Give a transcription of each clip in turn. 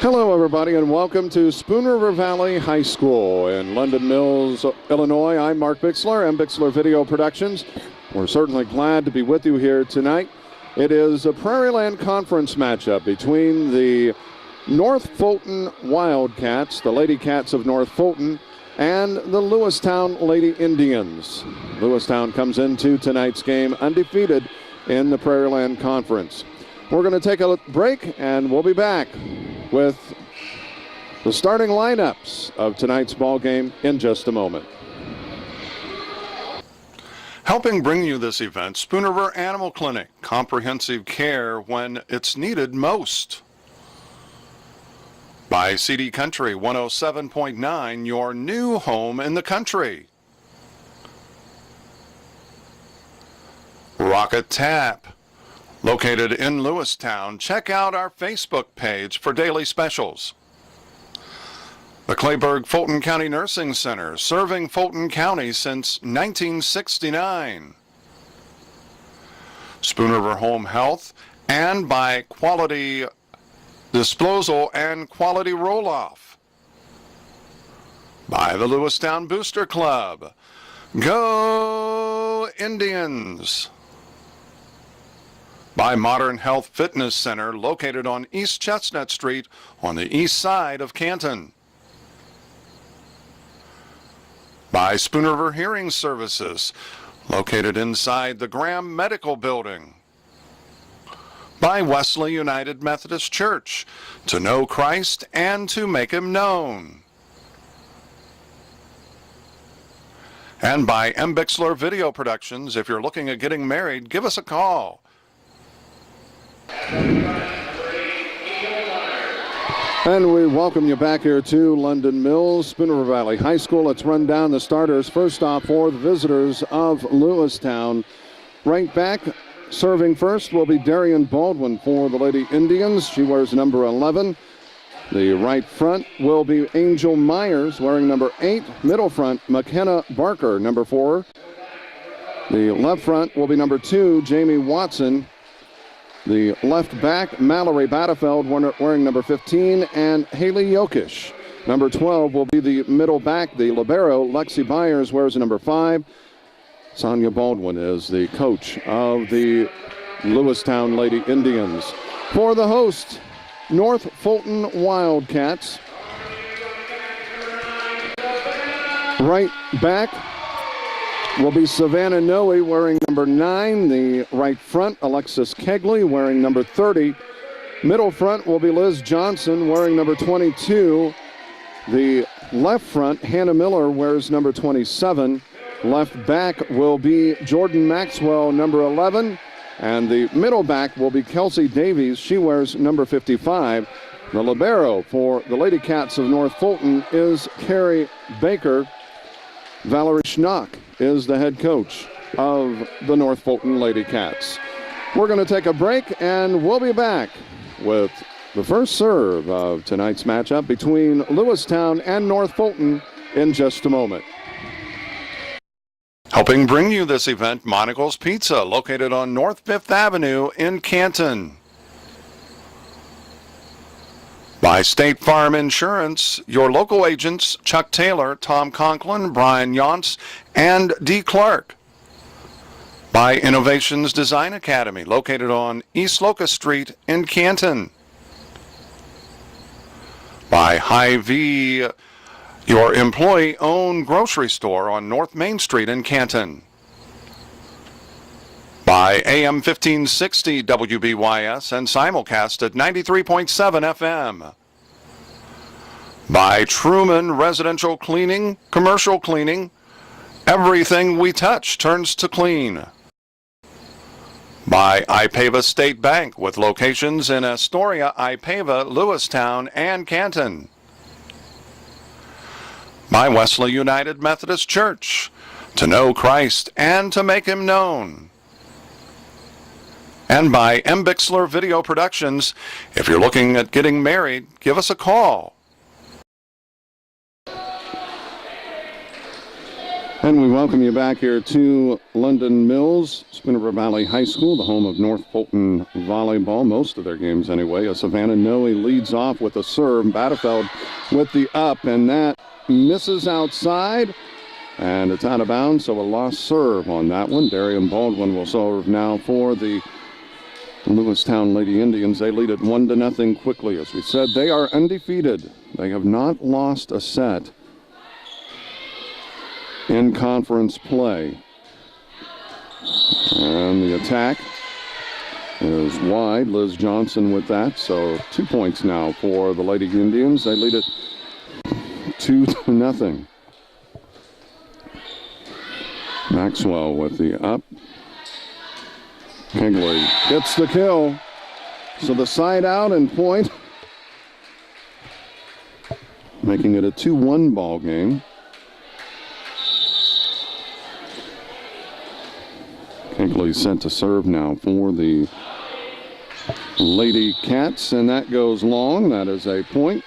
Hello, everybody, and welcome to Spoon River Valley High School in London Mills, Illinois. I'm Mark Bixler, and Bixler Video Productions. We're certainly glad to be with you here tonight. It is a Prairieland Conference matchup between the North Fulton Wildcats, the Lady Cats of North Fulton, and the Lewistown Lady Indians. Lewistown comes into tonight's game undefeated in the Prairieland Conference. We're going to take a break, and we'll be back with the starting lineups of tonight's ball game in just a moment. Helping bring you this event, Spoon River Animal Clinic, comprehensive care when it's needed most. By CD Country 107.9, your new home in the country. Rocket Tap, located in Lewistown. Check out our Facebook page for daily specials. The Clayburgh Fulton County Nursing Center, serving Fulton County since 1969. Spoon River Home Health, and by Quality Disposal and Quality Roll-Off. By the Lewistown Booster Club. Go Indians! By Modern Health Fitness Center, located on East Chestnut Street on the east side of Canton. By Spoon River Hearing Services, located inside the Graham Medical Building. By Wesley United Methodist Church, to know Christ and to make Him known. And by M. Bixler Video Productions. If you're looking at getting married, give us a call. And we welcome you back here to London Mills, Spoon River Valley High School. Let's run down the starters. First off, for the visitors of Lewistown. Right back, serving first will be Darian Baldwin for the Lady Indians. She wears number 11. The right front will be Angel Myers, wearing number 8. Middle front, McKenna Barker, number 4. The left front will be number 2, Jamie Watson. The left back, Mallory Battefeld, wearing number 15, and Haley Yokish. Number 12 will be the middle back, the libero. Lexi Byers wears number 5. Sonia Baldwin is the coach of the Lewistown Lady Indians. For the host, North Fulton Wildcats. Right back will be Savannah Noe wearing number 9. The right front, Alexis Kegley wearing number 30. Middle front will be Liz Johnson wearing number 22. The left front, Hannah Miller wears number 27. Left back will be Jordan Maxwell, number 11. And the middle back will be Kelsey Davies. She wears number 55. The libero for the Lady Cats of North Fulton is Carrie Baker. Valerie Schnock is the head coach of the North Fulton Lady Cats. We're going to take a break, and we'll be back with the first serve of tonight's matchup between Lewistown and North Fulton in just a moment. Helping bring you this event, Monocle's Pizza, located on North 5th Avenue in Canton. By State Farm Insurance, your local agents, Chuck Taylor, Tom Conklin, Brian Yonts, and D. Clark. By Innovations Design Academy, located on East Locust Street in Canton. By Hy-Vee, your employee-owned grocery store on North Main Street in Canton. By AM 1560 WBYS and simulcast at 93.7 FM. By Truman Residential Cleaning, Commercial Cleaning, everything we touch turns to clean. By Ipava State Bank, with locations in Astoria, Ipava, Lewistown, and Canton. By Wesley United Methodist Church, to know Christ and to make Him known. And by M. Bixler Video Productions. If you're looking at getting married, give us a call. And we welcome you back here to London Mills, Spooner Valley High School, the home of North Fulton Volleyball, most of their games anyway. A Savannah Noe leads off with a serve. Batterfeld with the up, and that misses outside, and it's out of bounds, so a lost serve on that one. Darian Baldwin will serve now for the Lewistown Lady Indians. They lead it 1-0 quickly. As we said, they are undefeated. They have not lost a set in conference play. And the attack is wide. Liz Johnson with that. So 2 points now for the Lady Indians. They lead it 2-0. Maxwell with the up. Kegley gets the kill. So the side out and point, making it a 2-1 ball game. Kegley sent to serve now for the Lady Cats, and that goes long. That is a point.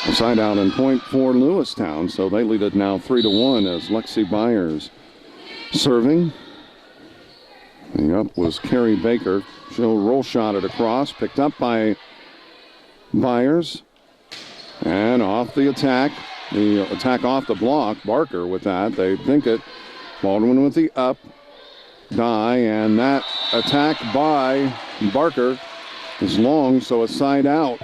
A side out and point for Lewistown, so they lead it now 3-1 as Lexi Byers serving. The up was Carrie Baker. She'll roll shot it across, picked up by Byers, and off the attack. The attack off the block. Barker with that. They think it. Baldwin with the up. Die, and that attack by Barker is long, so a side out.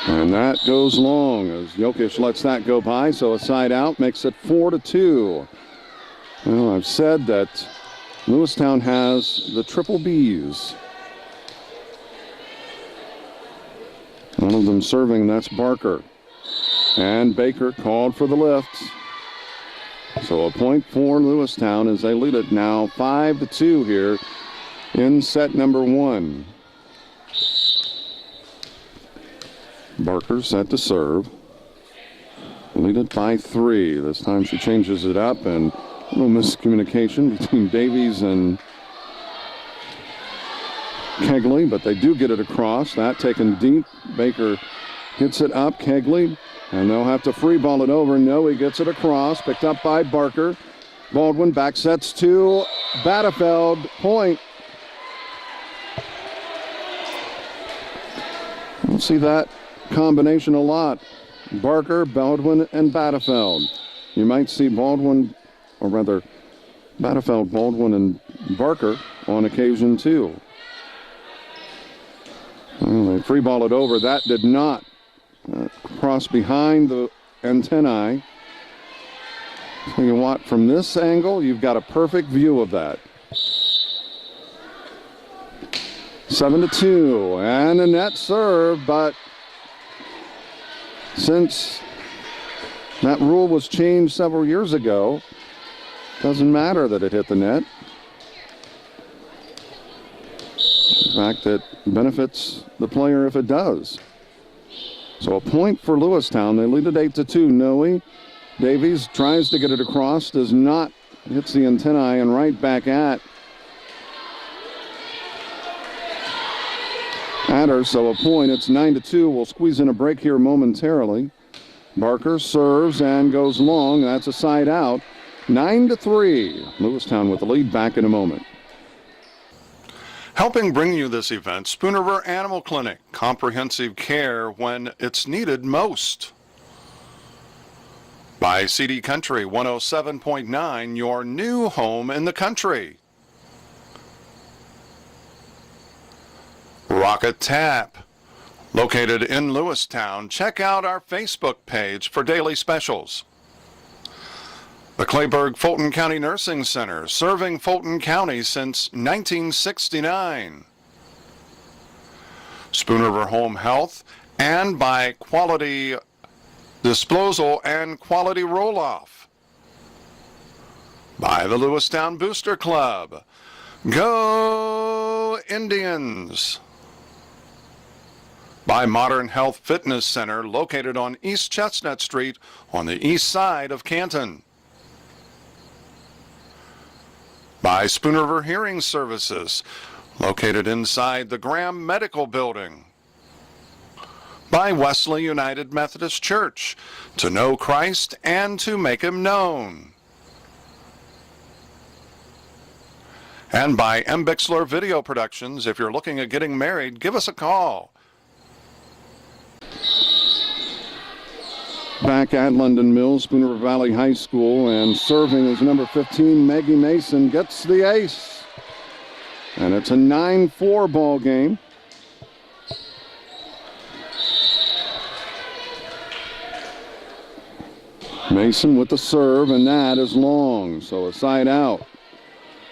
And that goes long as Jokic lets that go by, so a side out makes it 4-2. Well, I've said that Lewistown has the triple Bs. One of them serving, that's Barker. And Baker called for the lift. So a point for Lewistown as they lead it now 5-2 here in set number 1. Barker set to serve. Lead it by 3. This time she changes it up, and a little miscommunication between Davies and Kegley, but they do get it across. That taken deep. Baker gets it up. Kegley, and they'll have to free ball it over. No, he gets it across. Picked up by Barker. Baldwin back sets to Batterfeld. Point. We'll see that combination a lot. Barker, Baldwin, and Batterfeld. You might see Baldwin, or rather Batterfeld, Baldwin, and Barker on occasion too. Well, they free ball it over. That did not cross behind the antennae. Tell you what, from this angle, you've got a perfect view of that. 7-2, and a net serve, but since that rule was changed several years ago, doesn't matter that it hit the net. In fact, it benefits the player if it does. So a point for Lewistown. They lead it 8-2. Noe Davies tries to get it across, does not, hits the antennae and right back at her. So a point. It's 9-2. We'll squeeze in a break here momentarily. Barker serves and goes long. That's a side out. 9-3. Lewistown with the lead. Back in a moment. Helping bring you this event, Spooner River Animal Clinic. Comprehensive care when it's needed most. By CD Country 107.9, your new home in the country. Rocket Tap, located in Lewistown. Check out our Facebook page for daily specials. The Clayburgh Fulton County Nursing Center, serving Fulton County since 1969. Spooner River Home Health, and by Quality Disposal and Quality Roll-Off. By the Lewistown Booster Club. Go Indians! By Modern Health Fitness Center, located on East Chestnut Street on the east side of Canton. By Spoon River Hearing Services, located inside the Graham Medical Building. By Wesley United Methodist Church, to know Christ and to make him known. And by M. Bixler Video Productions. If you're looking at getting married, give us a call. Back at London Mills, Spoon River Valley High School, and serving is number 15, Maggie Mason, gets the ace. And it's a 9-4 ball game. Mason with the serve, and that is long, so a side out.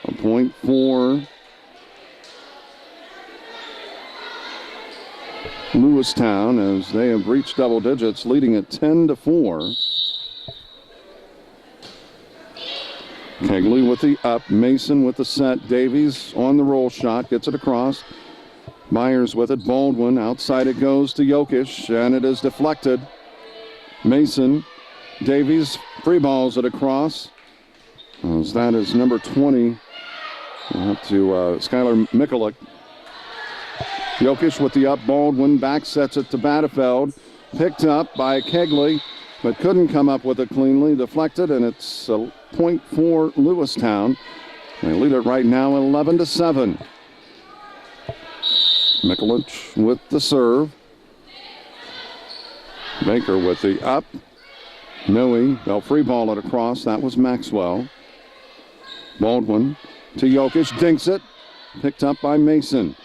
A point for Lewistown as they have reached double digits, leading at 10-4. Kegley with the up, Mason with the set, Davies on the roll shot, gets it across. Myers with it, Baldwin, outside it goes to Jokic, and it is deflected. Mason, Davies free balls it across. As that is number 20. We'll have to Skylar Mikulik. Jokic with the up, Baldwin back sets it to Batefeld. Picked up by Kegley, but couldn't come up with it cleanly. Deflected, and it's a point for Lewistown. They lead it right now 11-7. Mikulik with the serve. Baker with the up. Noe, they'll free ball it across. That was Maxwell. Baldwin to Jokic, dinks it. Picked up by Mason.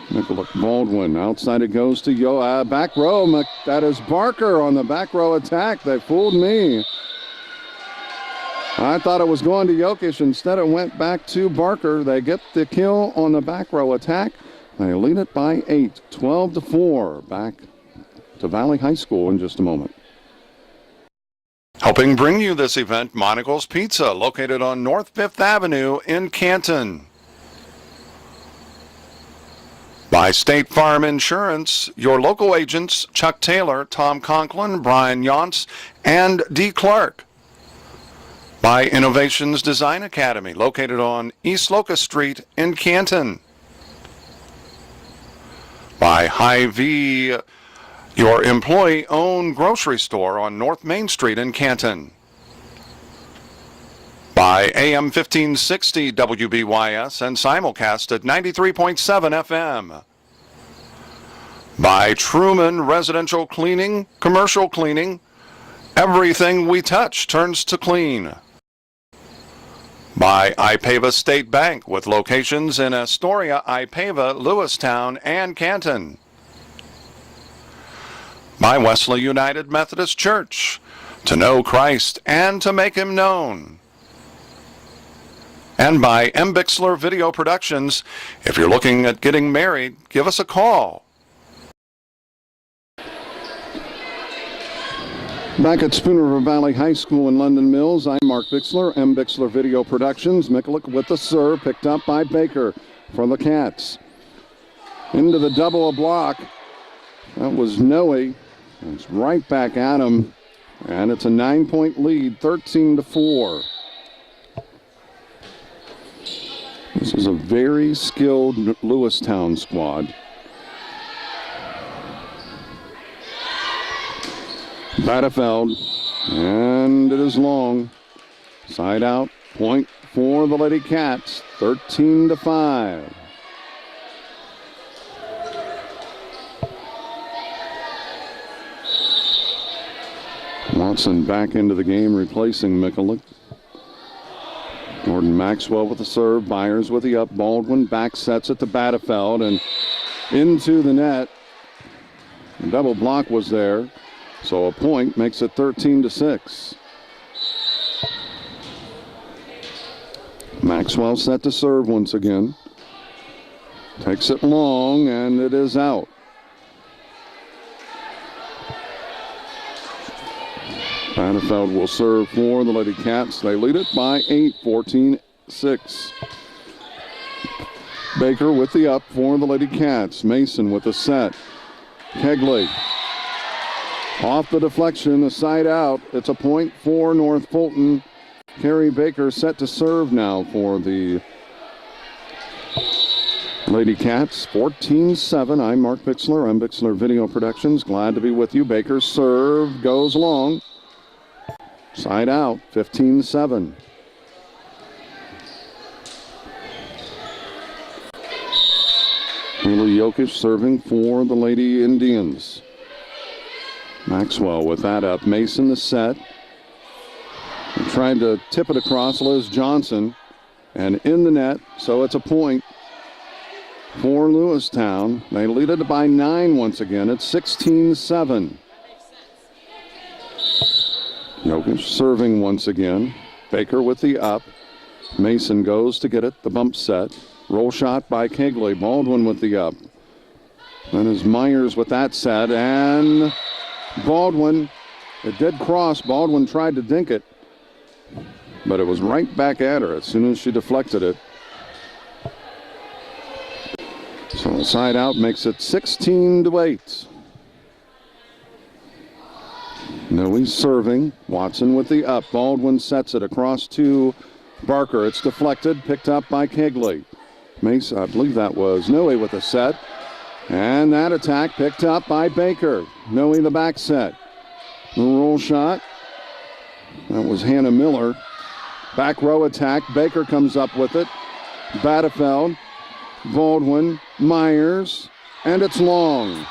Mikulik, Baldwin, outside it goes to back row. That is Barker on the back row attack. They fooled me. I thought it was going to Jokic. Instead, it went back to Barker. They get the kill on the back row attack. They lead it by 8, 12-4. Back to Valley High School in just a moment. Helping bring you this event, Monocle's Pizza, located on North 5th Avenue in Canton. By State Farm Insurance, your local agents Chuck Taylor, Tom Conklin, Brian Yonts, and D. Clark. By Innovations Design Academy, located on East Locust Street in Canton. By Hy-Vee, your employee-owned grocery store on North Main Street in Canton. By AM 1560 WBYS and simulcast at 93.7 FM. By Truman Residential Cleaning, Commercial Cleaning. Everything we touch turns to clean. By Ipava State Bank, with locations in Astoria, Ipava, Lewistown, and Canton. By Wesley United Methodist Church, to know Christ and to make him known. And by M. Bixler Video Productions. If you're looking at getting married, give us a call. Back at Spoon River Valley High School in London Mills, I'm Mark Bixler, M. Bixler Video Productions. Mikulik with the serve, picked up by Baker for the Cats. Into the double block. That was Noe. It's right back at him, and it's a 9-point lead, 13-4. This is a very skilled Lewistown squad. Batefeld, and it is long. Side out, point for the Lady Cats, 13-5. Watson back into the game, replacing Mikulik. Jordan Maxwell with the serve. Byers with the up. Baldwin back sets it to Batefeld and into the net. The double block was there, so a point makes it 13-6. Maxwell set to serve once again. Takes it long, and it is out. Batefeld will serve for the Lady Cats. They lead it by 8, 14-6. Baker with the up for the Lady Cats. Mason with the set. Kegley off the deflection, the side out. It's a point for North Fulton. Carrie Baker set to serve now for the Lady Cats. 14-7. I'm Mark Bixler. I'm Bixler Video Productions. Glad to be with you. Baker's serve goes long. Side out. 15-7. Haley Jokic serving for the Lady Indians. Maxwell with that up. Mason the set. Trying to tip it across. Liz Johnson. And in the net, so it's a point for Lewistown. They lead it by 9 once again. It's 16-7. Jokic serving once again. Baker with the up. Mason goes to get it. The bump set. Roll shot by Kegley. Baldwin with the up. Then is Myers with that set. And Baldwin, it did cross. Baldwin tried to dink it, but it was right back at her as soon as she deflected it. So the side out makes it 16-8. Noe serving. Watson with the up. Baldwin sets it across to Barker. It's deflected, picked up by Kegley. Mace, I believe that was Noe with a set. And that attack picked up by Baker. Noe the back set. The roll shot. That was Hannah Miller. Back row attack. Baker comes up with it. Battefeld. Baldwin. Myers. And it's long.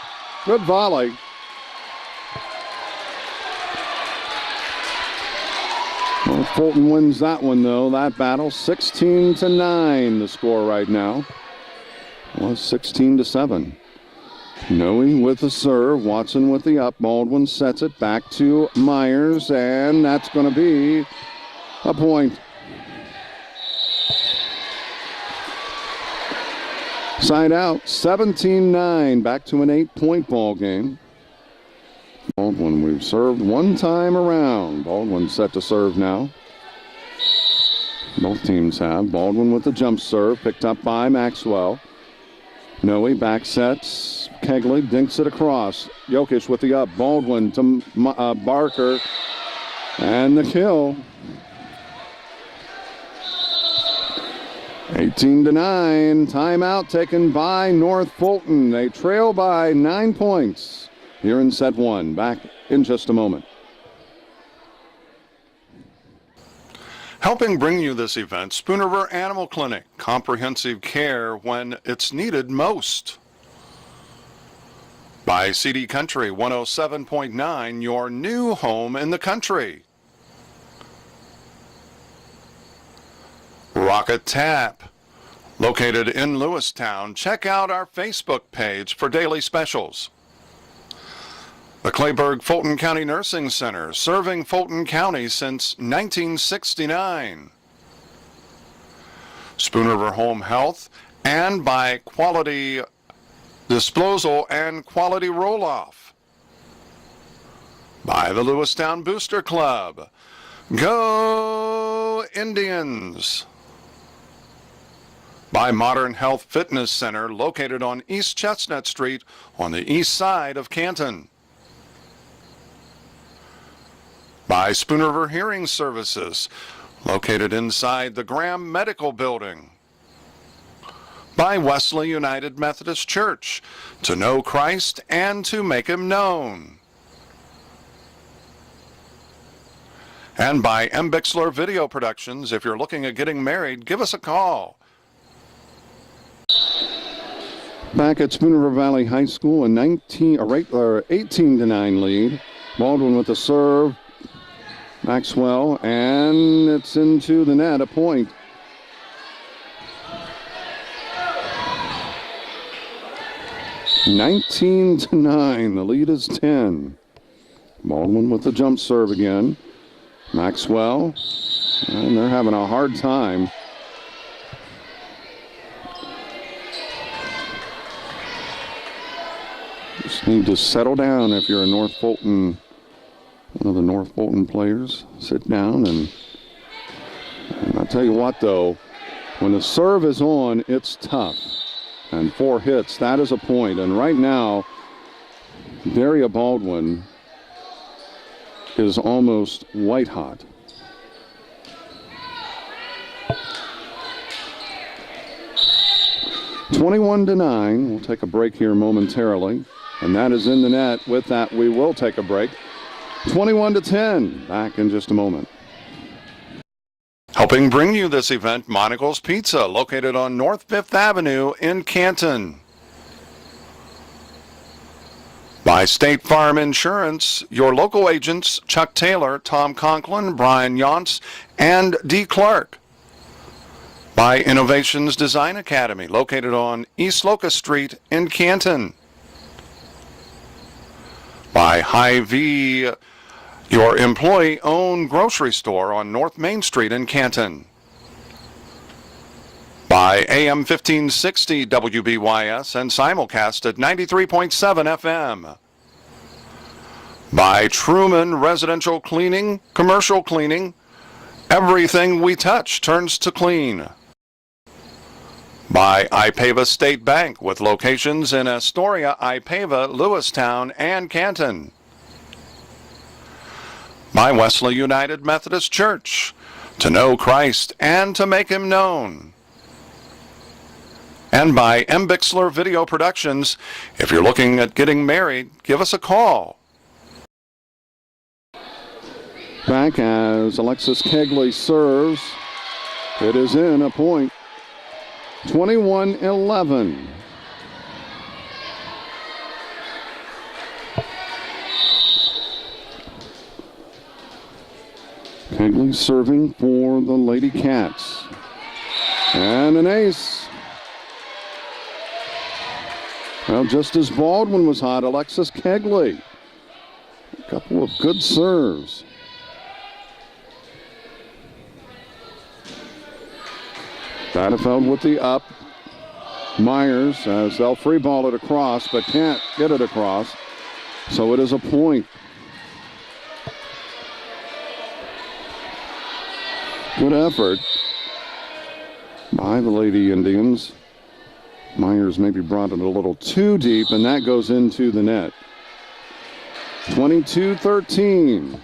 Good volley. Well, Fulton wins that one, though. That battle. 16-9 the score right now. Well, 16-7. Noe with the serve. Watson with the up. Baldwin sets it back to Myers, and that's going to be a point. Side out, 17-9. Back to an 8-point ball game. Baldwin, we've served one time around. Baldwin set to serve now. Both teams have. Baldwin with the jump serve, picked up by Maxwell. Noe back sets. Kegley dinks it across. Jokic with the up. Baldwin to Barker. And the kill. 18-9. Timeout taken by North Fulton. They trail by 9 points here in set one. Back in just a moment. Helping bring you this event, Spoon River Animal Clinic. Comprehensive care when it's needed most. By CD Country 107.9, your new home in the country. Rocket Tap, located in Lewistown. Check out our Facebook page for daily specials. The Clayburgh Fulton County Nursing Center, serving Fulton County since 1969. Spoon River Home Health, and by Quality Disposal and Quality Roll-Off. By the Lewistown Booster Club. Go Indians! By Modern Health Fitness Center, located on East Chestnut Street on the east side of Canton. By Spoon River Hearing Services, located inside the Graham Medical Building. By Wesley United Methodist Church, to know Christ and to make Him known. And by M. Bixler Video Productions. If you're looking at getting married, give us a call. Back at Spoon River Valley High School, a 18-9 lead. Baldwin with the serve. Maxwell, and it's into the net, a point. (19-9). The lead is 10. Baldwin with the jump serve again. Maxwell, and they're having a hard time. Just need to settle down if you're a North Fulton. One of the North Fulton players. Sit down and I'll tell you what though, when the serve is on, it's tough. And 4 hits, that is a point. And right now, Daria Baldwin is almost white hot. 21-9. We'll take a break here momentarily. And that is in the net. With that, we will take a break. 21-10. Back in just a moment. Helping bring you this event, Monocle's Pizza, located on North 5th Avenue in Canton. By State Farm Insurance, your local agents Chuck Taylor, Tom Conklin, Brian Yonts, and D. Clark. By Innovations Design Academy, located on East Locust Street in Canton. By Hy-Vee, your employee-owned grocery store on North Main Street in Canton. By AM 1560 WBYS and simulcast at 93.7 FM. By Truman Residential Cleaning, Commercial Cleaning, everything we touch turns to clean. By Ipava State Bank, with locations in Astoria, Ipava, Lewistown, and Canton. By Wesley United Methodist Church, to know Christ and to make Him known. And by M. Bixler Video Productions. If you're looking at getting married, give us a call. Back as Alexis Kegley serves. It is in, a point. 21-11. Kegley serving for the Lady Cats. And an ace. Well, just as Baldwin was hot, Alexis Kegley. A couple of good serves. Badefeld with the up. Myers as they'll free ball it across, but can't get it across. So it is a point. Good effort by the Lady Indians. Myers maybe brought it a little too deep, and that goes into the net. 22-13.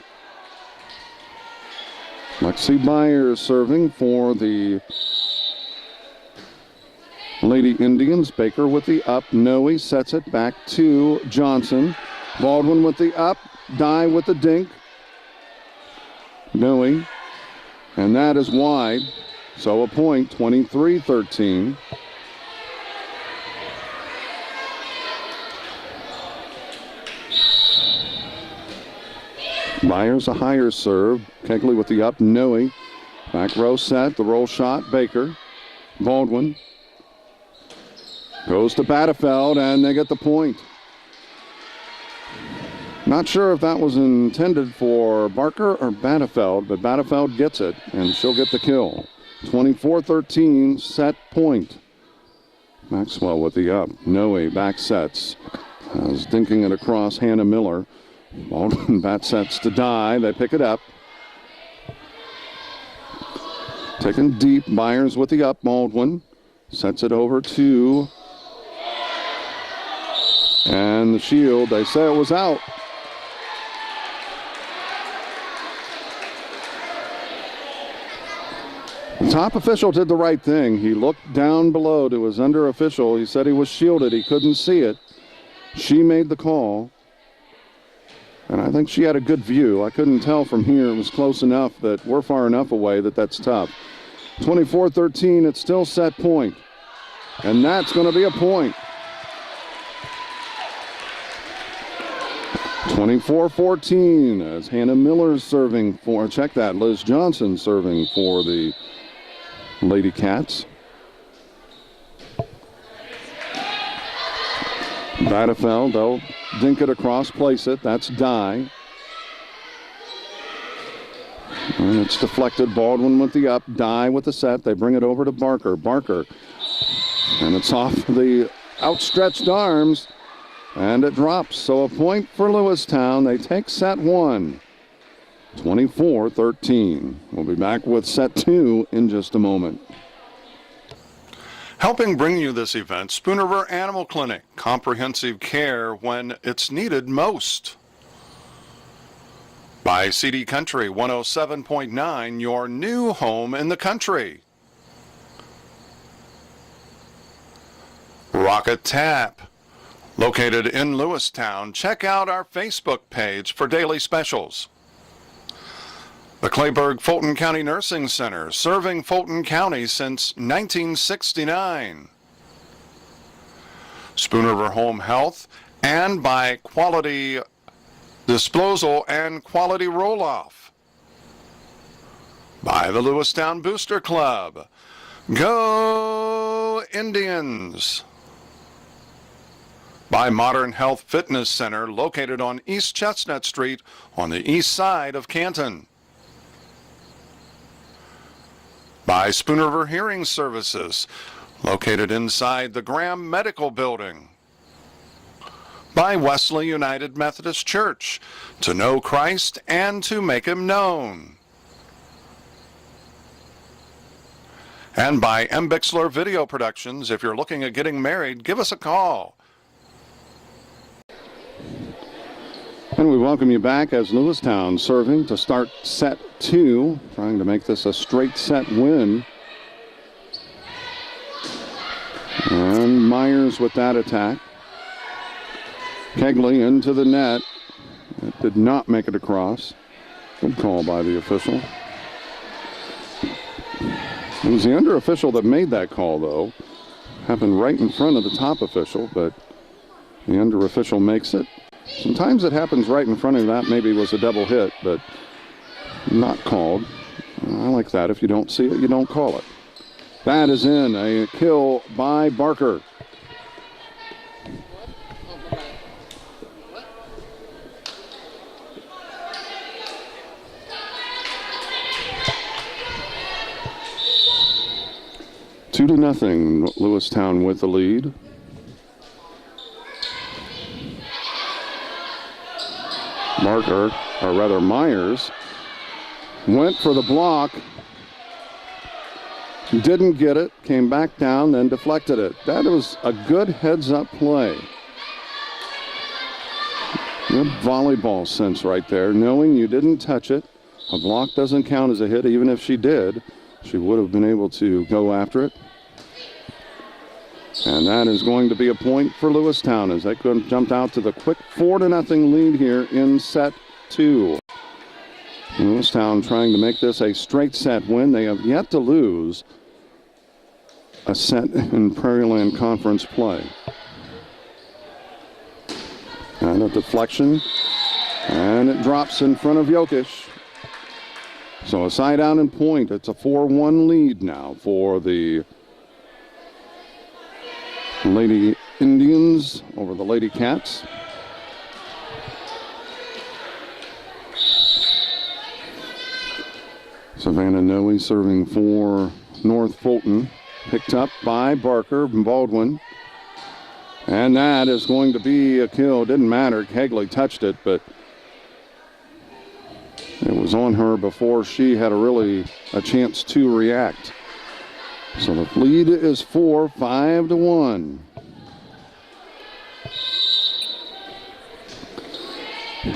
Lexi Myers serving for the Lady Indians. Baker with the up. Noe sets it back to Johnson. Baldwin with the up. Dye with the dink. Noe. And that is wide. So a point, 23-13. Myers a higher serve. Kegley with the up. Noe. Back row set. The roll shot. Baker. Baldwin. Goes to Badefeld, and they get the point. Not sure if that was intended for Barker or Badefeld, but Badefeld gets it, and she'll get the kill. 24-13, set point. Maxwell with the up. Noe back sets. Is dinking it across Hannah Miller. Baldwin bat sets to Dye. They pick it up. Taken deep. Myers with the up. Baldwin sets it over to... And the shield, they say it was out. The top official did the right thing. He looked down below to his under official. He said he was shielded. He couldn't see it. She made the call. And I think she had a good view. I couldn't tell from here. It was close enough that we're far enough away that that's tough. 24-13, it's still set point. And that's going to be a point. 24-14 as Hannah Miller's serving for, check that, Liz Johnson serving for the Lady Cats. Badefeld, they'll dink it across, place it. That's Dye. And it's deflected. Baldwin with the up. Dye with the set. They bring it over to Barker. Barker. And it's off the outstretched arms. And it drops. So a point for Lewistown. They take set one. 24-13. We'll be back with set two in just a moment. Helping bring you this event, Spoon River Animal Clinic. Comprehensive care when it's needed most. By CD Country 107.9, your new home in the country. Rocket Tap, located in Lewistown. Check out our Facebook page for daily specials. The Clayburgh Fulton County Nursing Center, serving Fulton County since 1969. Spoon River Home Health, and by Quality Disposal and Quality Roll-Off. By the Lewistown Booster Club. Go Indians! By Modern Health Fitness Center, located on East Chestnut Street on the east side of Canton. By Spoon River Hearing Services, located inside the Graham Medical Building. By Wesley United Methodist Church, to know Christ and to make Him known. And by M. Bixler Video Productions. If you're looking at getting married, give us a call. And we welcome you back as Lewistown serving to start set 2, trying to make this a straight set win. And Myers with that attack. Kegley into the net. It did not make it across. Good call by the official. It was the under official that made that call, though. Happened right in front of the top official, but the under official makes it. Sometimes it happens right in front of that. Maybe it was a double hit, but not called. I like that. If you don't see it, you don't call it. That is in. A kill by Barker. Two to nothing. Lewistown with the lead. Barker, or rather Myers, went for the block, didn't get it, came back down, then deflected it. That was a good heads-up play. Good volleyball sense right there, knowing you didn't touch it. A block doesn't count as a hit. Even if she did, she would have been able to go after it. And that is going to be a point for Lewistown as they jumped out to the quick 4-0 lead here in set 2. Lewistown trying to make this a straight set win. They have yet to lose a set in Prairieland Conference play. And a deflection. And it drops in front of Jokic. So a side out and point. It's a 4-1 lead now for the Lady Indians over the Lady Cats. Savannah Noe serving for North Fulton. Picked up by Barker and Baldwin. And that is going to be a kill. Didn't matter. Kegley touched it, but it was on her before she had a chance to react. So the lead is 5-1.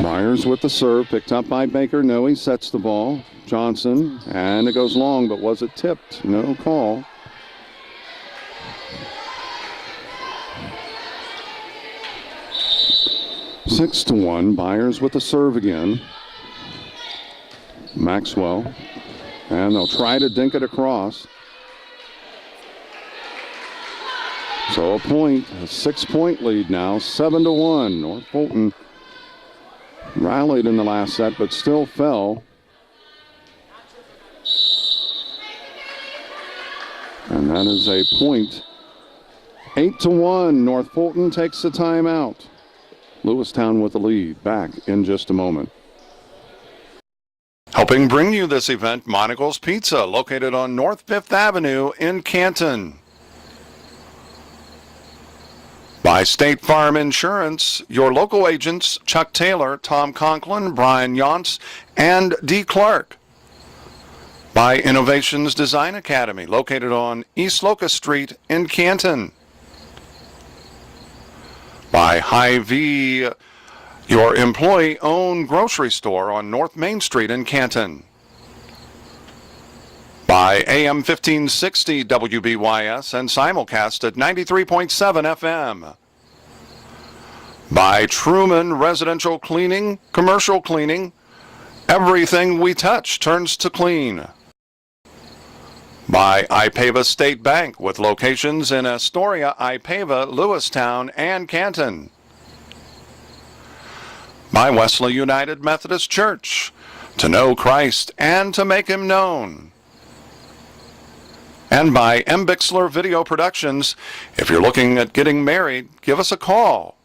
Myers with the serve, picked up by Baker. Noe sets the ball. Johnson, and it goes long, but was it tipped? No call. Six to 1. Myers with the serve again. Maxwell, and they'll try to dink it across. So a 6-point lead now, 7-1. North Fulton rallied in the last set, but still fell. And that is a point. 8-1. North Fulton takes the timeout. Lewistown with the lead. Back in just a moment. Helping bring you this event, Monocle's Pizza, located on North 5th Avenue in Canton. By State Farm Insurance, your local agents Chuck Taylor, Tom Conklin, Brian Yonts, and D. Clark. By Innovations Design Academy, located on East Locust Street in Canton. By Hy-Vee, your employee-owned grocery store on North Main Street in Canton. By AM 1560 WBYS and simulcast at 93.7 FM. By Truman Residential Cleaning, Commercial Cleaning, everything we touch turns to clean. By Ipava State Bank with locations in Astoria, Ipava, Lewistown, and Canton. By Wesley United Methodist Church, to know Christ and to make him known. And by M. Bixler Video Productions. If you're looking at getting married, give us a call.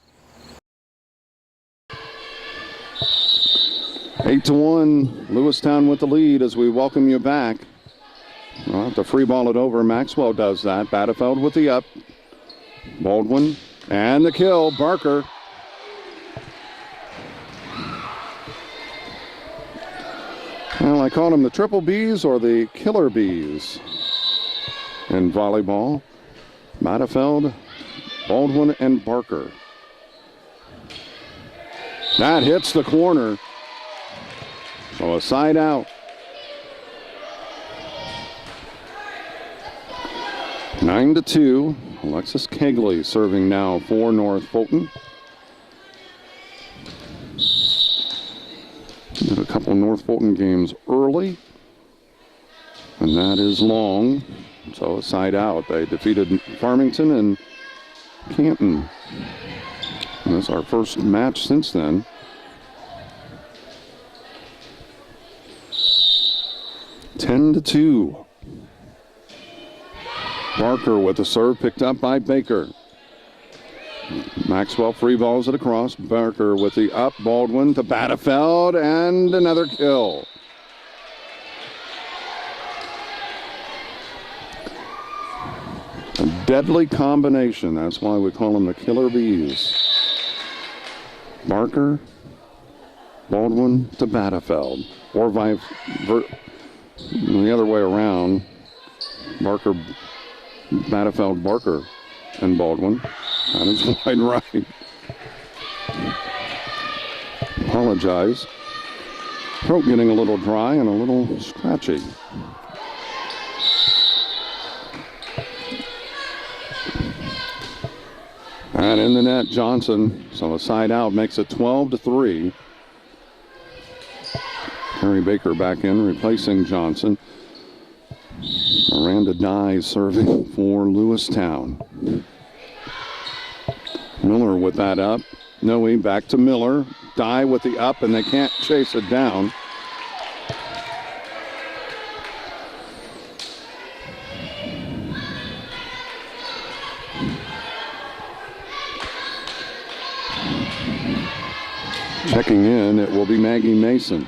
8-1, Lewistown with the lead as we welcome you back. We'll have to free ball it over. Maxwell does that. Batterfeld with the up. Baldwin and the kill. Barker. Well, I call them the triple Bs or the killer Bs in volleyball. Batterfeld, Baldwin, and Barker. That hits the corner. So a side out. 9-2. Alexis Kegley serving now for North Fulton. Did a couple North Fulton games early, and that is long. So a side out. They defeated Farmington and Canton. And that's our first match since then. 10-2. Barker with the serve picked up by Baker. Maxwell free balls it across. Barker with the up. Baldwin to Batterfeld and another kill. A deadly combination. That's why we call them the killer bees. Barker, Baldwin to Batterfeld. Or the other way around. Barker, Batterfeld, Barker, and Baldwin. That is wide right. Apologize. Throat getting a little dry and a little scratchy. And in the net, Johnson. So a side out makes it 12-3. Harry Baker back in, replacing Johnson. Miranda Dye serving for Lewistown. Miller with that up. Noe back to Miller. Dye with the up, and they can't chase it down. Checking in, it will be Maggie Mason.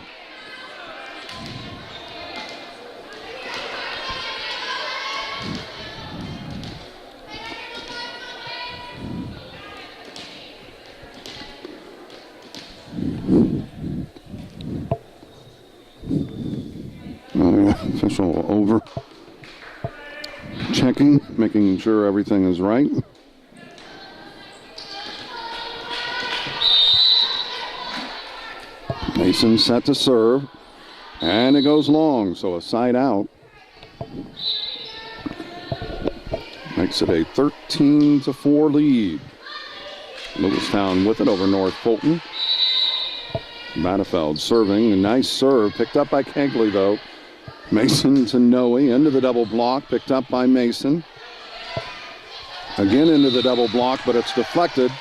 Official over. Checking, making sure everything is right. Mason set to serve, and it goes long, so a side out. Makes it a 13-4 lead. Lewistown with it over North Fulton. Batterfeld serving, a nice serve, picked up by Kegley though. Mason to Noe, into the double block, picked up by Mason. Again into the double block, but it's deflected.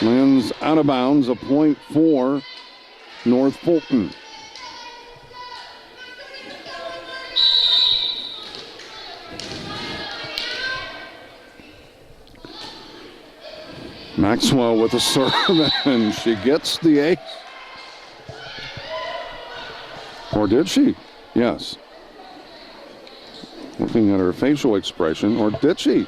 Lands out of bounds, a point for North Fulton. Maxwell with a serve, and she gets the ace. Or did she? Yes. Looking at her facial expression, or did she?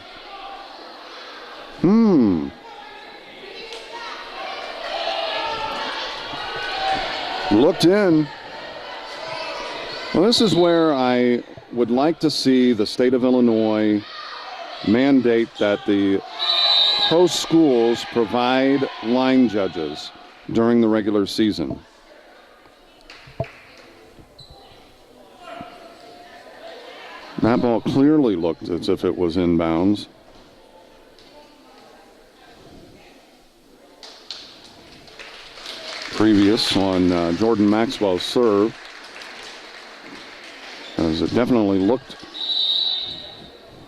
Looked in. Well, this is where I would like to see the state of Illinois mandate that the host schools provide line judges during the regular season. That ball clearly looked as if it was inbounds. Previous on Jordan Maxwell's serve, as it definitely looked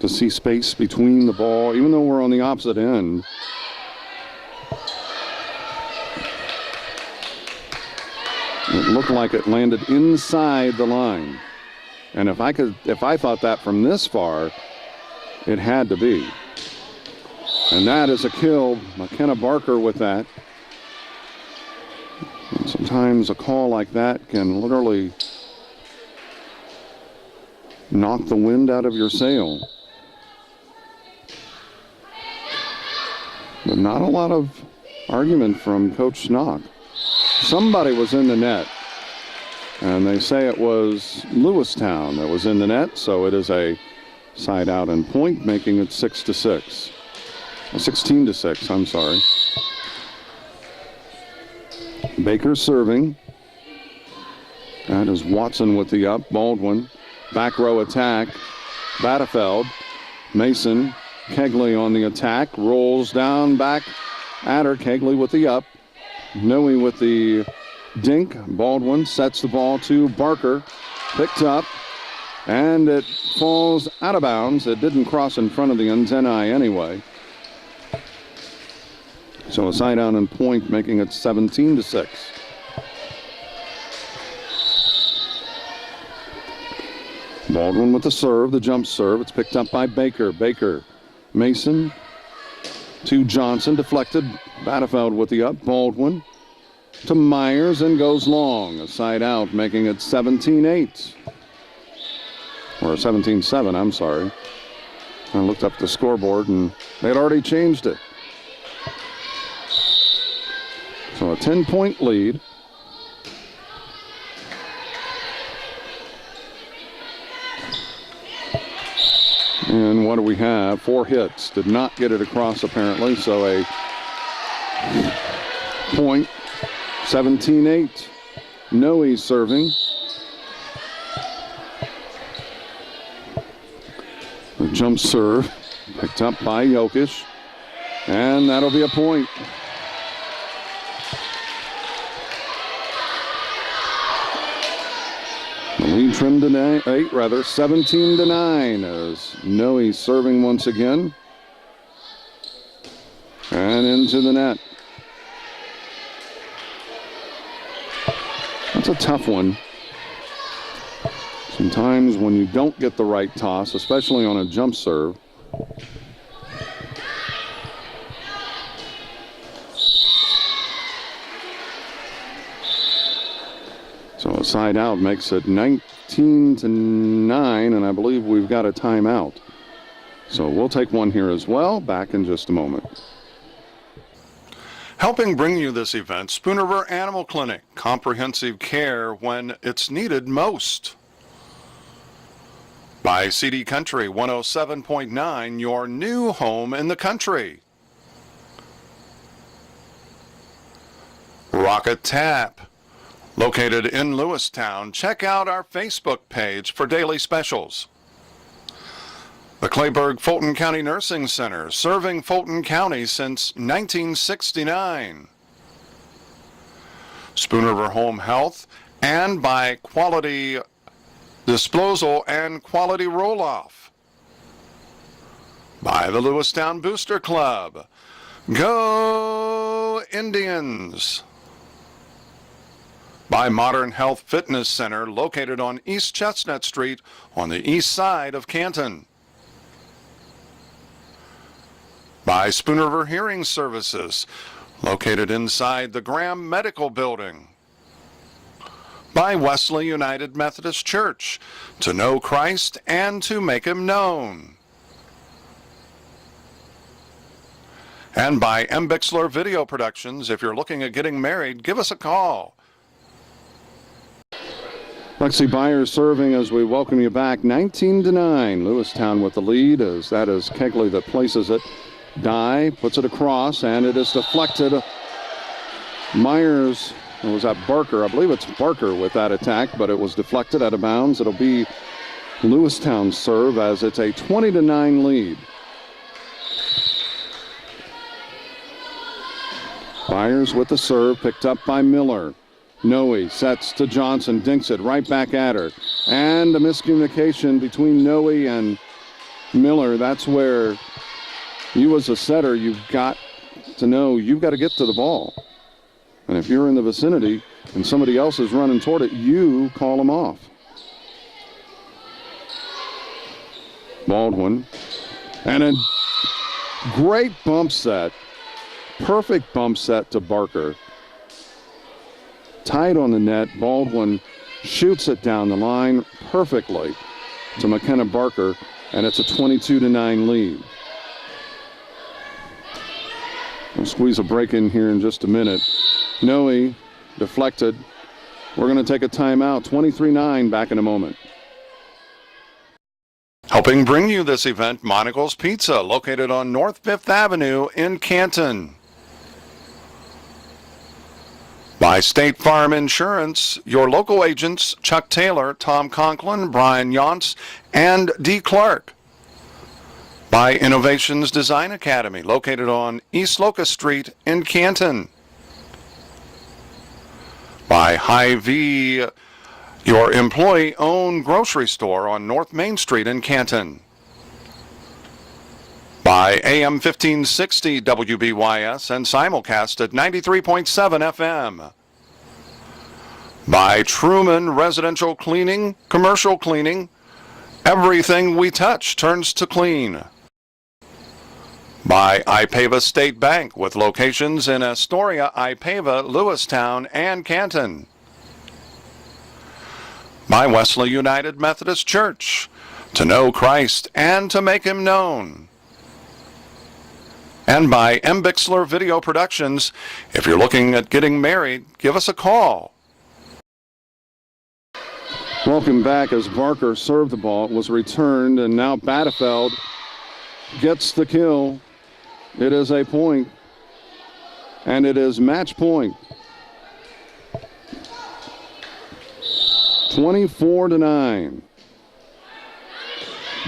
to see space between the ball, even though we're on the opposite end. It looked like it landed inside the line. And if I thought that from this far, it had to be. And that is a kill. McKenna Barker with that. And sometimes a call like that can literally knock the wind out of your sail. But not a lot of argument from Coach Schnock. Somebody was in the net, and they say it was Lewistown that was in the net, so it is a side out and point, making it 6-6. 16-6, I'm sorry. Baker serving. That is Watson with the up. Baldwin, back row attack. Battefeld, Mason, Kegley on the attack, rolls down back at her. Kegley with the up. Noe with the dink. Baldwin sets the ball to Barker. Picked up, and it falls out of bounds. It didn't cross in front of the antennae anyway. So a side out and point, making it 17-6. Baldwin with the serve, the jump serve. It's picked up by Baker. Baker, Mason to Johnson, deflected. Battefeld with the up. Baldwin to Myers and goes long. A side out, making it 17-8. Or 17-7, I'm sorry. I looked up the scoreboard and they'd already changed it. So a 10-point lead. And what do we have? 4 hits. Did not get it across apparently, so a point. 17-8. Noe serving. The jump serve picked up by Jokic. And that'll be a point. The lead trimmed to 17-9 as Noe serving once again. And into the net. That's a tough one. Sometimes when you don't get the right toss, especially on a jump serve, so a side out makes it 19-9, and I believe we've got a timeout. So we'll take one here as well. Back in just a moment. Helping bring you this event, Spoon River Animal Clinic, comprehensive care when it's needed most. By CD Country 107.9, your new home in the country. Rocket Tap, located in Lewistown. Check out our Facebook page for daily specials. The Clayburgh Fulton County Nursing Center, serving Fulton County since 1969. Spoon River Home Health, and by Quality Disposal and Quality Roll-Off. By the Lewistown Booster Club. Go Indians! By Modern Health Fitness Center, located on East Chestnut Street on the east side of Canton. By Spoon River Hearing Services, located inside the Graham Medical Building. By Wesley United Methodist Church, to know Christ and to make Him known. And by M. Bixler Video Productions. If you're looking at getting married, give us a call. Lexi Byers serving as we welcome you back. 19-9. Lewistown with the lead, as that is Kegley that places it. Dye puts it across, and it is deflected. Myers, or was that Barker? I believe it's Barker with that attack, but it was deflected out of bounds. It'll be Lewistown serve as it's a 20-9 lead. Byers with the serve, picked up by Miller. Noe sets to Johnson, dinks it right back at her. And a miscommunication between Noe and Miller. That's where you as a setter, you've got to know you've got to get to the ball. And if you're in the vicinity and somebody else is running toward it, you call them off. Baldwin. And a great bump set. Perfect bump set to Barker. Tight on the net. Baldwin shoots it down the line perfectly to McKenna Barker, and it's a 22-9 lead. We'll squeeze a break in here in just a minute. Noe deflected. We're going to take a timeout. 23-9, back in a moment. Helping bring you this event, Monocle's Pizza, located on North 5th Avenue in Canton. By State Farm Insurance, your local agents Chuck Taylor, Tom Conklin, Brian Yonts, and D. Clark. By Innovations Design Academy, located on East Locust Street in Canton. By Hy-Vee, your employee-owned grocery store on North Main Street in Canton. By AM 1560 WBYS and simulcast at 93.7 FM. By Truman Residential Cleaning, Commercial Cleaning. Everything we touch turns to clean. By Ipava State Bank, with locations in Astoria, Ipava, Lewistown, and Canton. By Wesley United Methodist Church, to know Christ and to make him known. And by M. Bixler Video Productions. If you're looking at getting married, give us a call. Welcome back as Barker served the ball. It was returned, and now Battefeld gets the kill. It is a point, and it is match point. 24-9.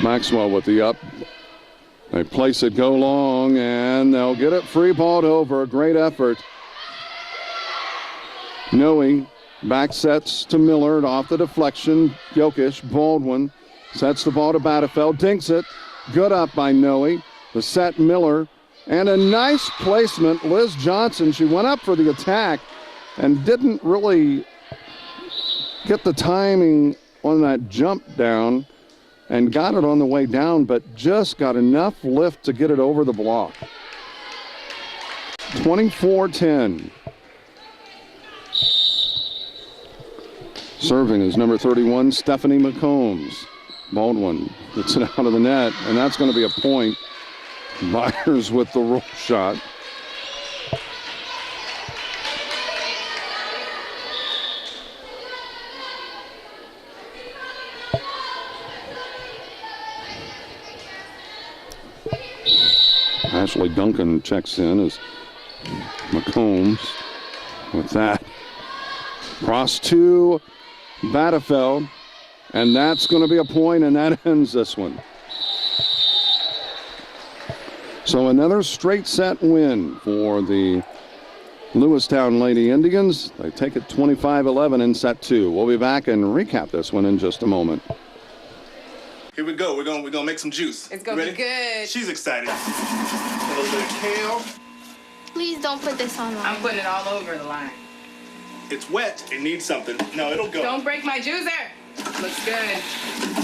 Maxwell with the up. They place it, go long, and they'll get it free balled over. Great effort. Noe back sets to Millard off the deflection. Jokic, Baldwin sets the ball to Battefeld, dinks it. Good up by Noe. The set, Miller, and a nice placement. Liz Johnson, she went up for the attack and didn't really get the timing on that jump down and got it on the way down, but just got enough lift to get it over the block. 24-10. Serving is number 31, Stephanie McCombs. Baldwin gets it out of the net, and that's going to be a point. Byers with the roll shot. Ashley Duncan checks in as McCombs with that. Cross to Battefeld, and that's going to be a point, and that ends this one. So another straight set win for the Lewistown Lady Indians. They take it 25-11 in set two. We'll be back and recap this one in just a moment. Here we go. We're gonna make some juice. It's gonna be good. She's excited. A little bit of kale. Please don't put this on line. I'm putting it all over the line. It's wet. It needs something. No, it'll go. Don't break my juicer. Looks good.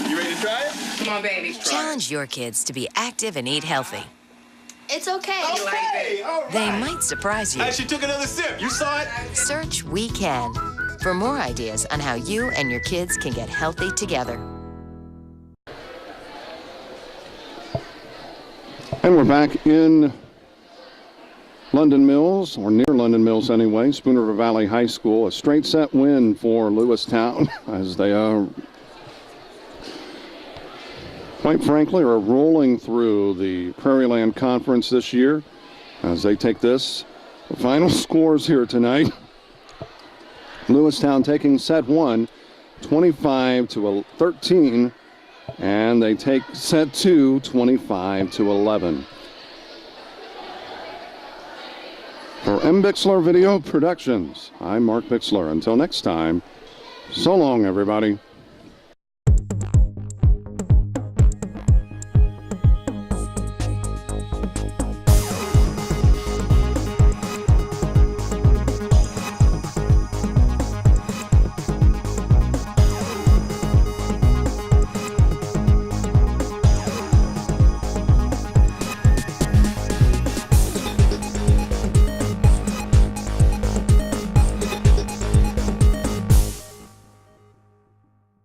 You ready to try it? Come on, baby. Challenge your kids to be active and eat healthy. It's okay. You like it? All right. They might surprise you. She took another sip. You saw it? Search We Can for more ideas on how you and your kids can get healthy together. And we're back in London Mills, or near London Mills anyway, Spoon River Valley High School. A straight set win for Lewistown as they quite frankly are rolling through the Prairieland Conference this year as they take this. The final scores here tonight. Lewistown taking set one, 25-13 And they take set 2, 25-11. For M. Bixler Video Productions, I'm Mark Bixler. Until next time, so long, everybody.